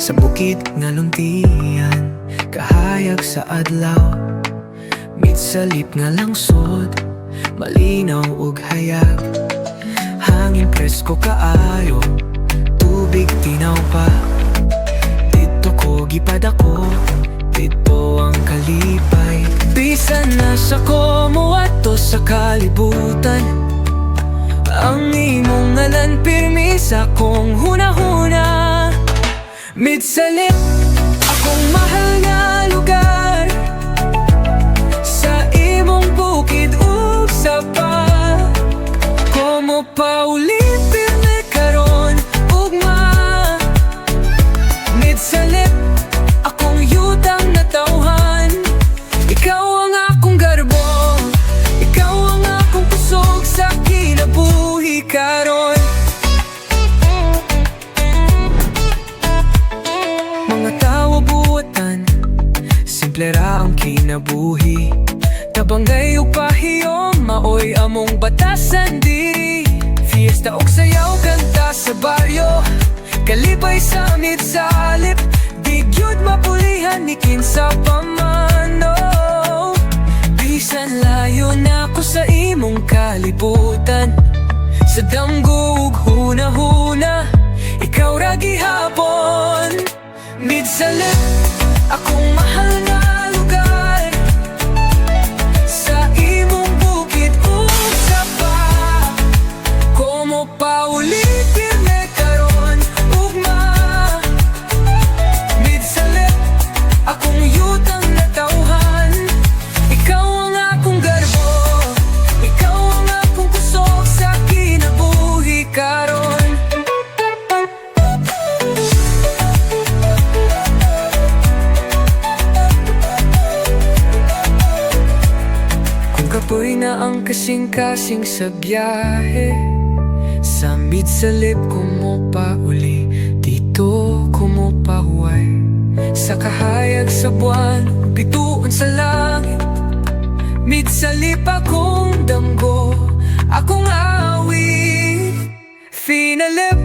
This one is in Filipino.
Sa bukid nga luntian, kahayag sa adlaw, mitsalip nga langsod, malinaw ug hayag. Hangin presko kaayo, tubig tinaw pa. Dito ko gipadako, dito ang kalipay. Bisan na sa komo ato sa kalibutan, ang imong ngalan pirmi sa kong hunahuna. Mitsalip, akong mahal nga lugar, sa imong bukid ug sapa. Como paulit pirmi karon ugma. Mitsalip, akong yutang natawhan, ikaw ang akong garbo, ikaw ang akong kusog sa kinabuhi karon. Mga tawo buwatan, simple ra ang kinabuhi. Tabangay ug pahiyom, maoy among batasan diri. Fiesta og sayaw kanta sa baryo, kalipay sa mitsalip. Di gyud mapulihan ni kinsa pa man, oh. Bisan layo na ko sa imong kalibutan, sa damgo ug hunahuna, ikaw ra gihapon. Mitsalip, akong mahal nga lugar, sa imong bukid ug sapa. Como paulit pirmi karon ugma. Mitsalip, akong yutang natawhan, ikaw ang akong garbo, ikaw ang akong kusog sa kinabuhi karon. Kapoy na ang kasing-kasing sa biyahe, sa mitsalip kumupa uli, dito kumupa huway. Sa kahayag sa buwan, bituon sa langit, mitsalip akong damgo, akong awit. Finalip,